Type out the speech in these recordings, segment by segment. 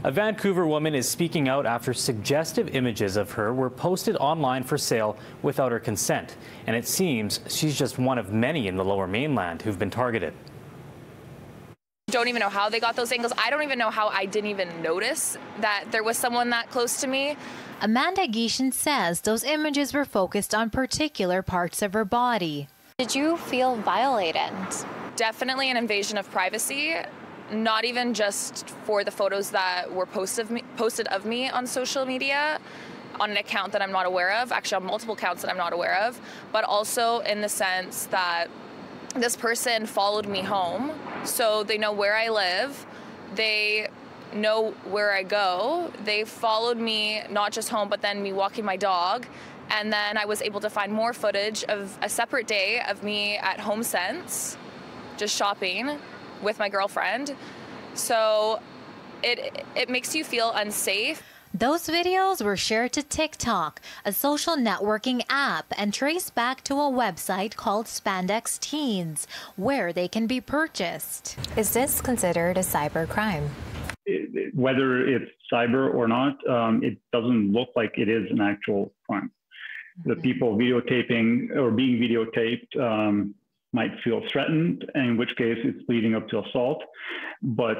A Vancouver woman is speaking out after suggestive images of her were posted online for sale without her consent. And it seems she's just one of many in the Lower Mainland who've been targeted. Don't even know how they got those angles. I don't even know how I didn't even notice that there was someone that close to me. Amanda Gishin says those images were focused on particular parts of her body. Did you feel violated? Definitely an invasion of privacy, not even just for the photos that were posted of me on social media, on an account that I'm not aware of, actually on multiple accounts that I'm not aware of, but also in the sense that this person followed me home, so they know where I live, they know where I go, they followed me not just home, but then me walking my dog, and then I was able to find more footage of a separate day of me at HomeSense, just shopping with my girlfriend. So it makes you feel unsafe. Those videos were shared to TikTok, a social networking app, and traced back to a website called Spandex Teens, where they can be purchased. Is this considered a cyber crime? Whether it's cyber or not, it doesn't look like it is an actual crime. The people videotaping or being videotaped might feel threatened, in which case it's leading up to assault. But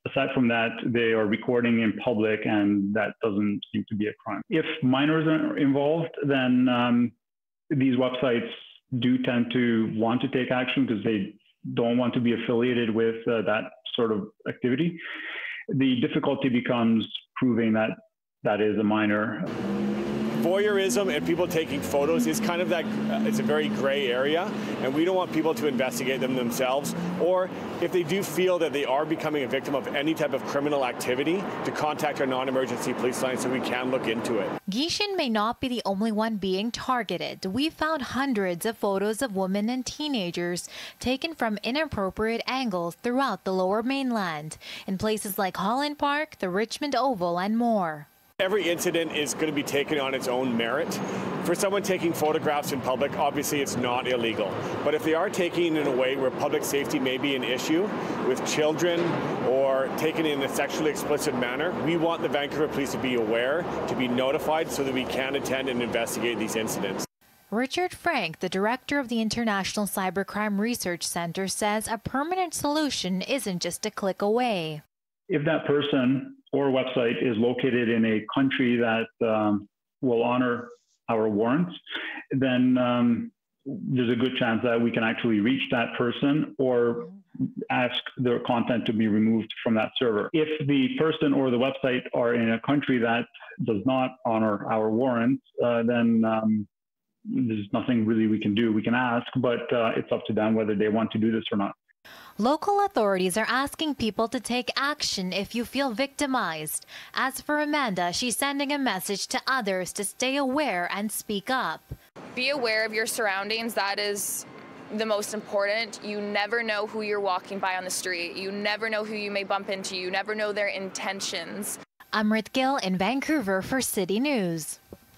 aside from that, they are recording in public, and that doesn't seem to be a crime. If minors are involved, then these websites do tend to want to take action because they don't want to be affiliated with that sort of activity. The difficulty becomes proving that that is a minor. Voyeurism and people taking photos is kind of that, it's a very gray area, and we don't want people to investigate them themselves, or if they do feel that they are becoming a victim of any type of criminal activity, to contact our non-emergency police line so we can look into it. Gishin may not be the only one being targeted. We found hundreds of photos of women and teenagers taken from inappropriate angles throughout the Lower Mainland, in places like Holland Park, the Richmond Oval, and more. Every incident is going to be taken on its own merit. For someone taking photographs in public, obviously it's not illegal. But if they are taking it in a way where public safety may be an issue with children or taken in a sexually explicit manner, we want the Vancouver Police to be aware, to be notified so that we can attend and investigate these incidents. Richard Frank, the director of the International Cybercrime Research Center, says a permanent solution isn't just a click away. If that person or website is located in a country that will honor our warrants, then there's a good chance that we can actually reach that person or ask their content to be removed from that server. If the person or the website are in a country that does not honor our warrants, then there's nothing really we can do. We can ask, but it's up to them whether they want to do this or not. Local authorities are asking people to take action if you feel victimized. As for Amanda, she's sending a message to others to stay aware and speak up. Be aware of your surroundings. That is the most important. You never know who you're walking by on the street. You never know who you may bump into. You never know their intentions. Amrit Gill in Vancouver for City News.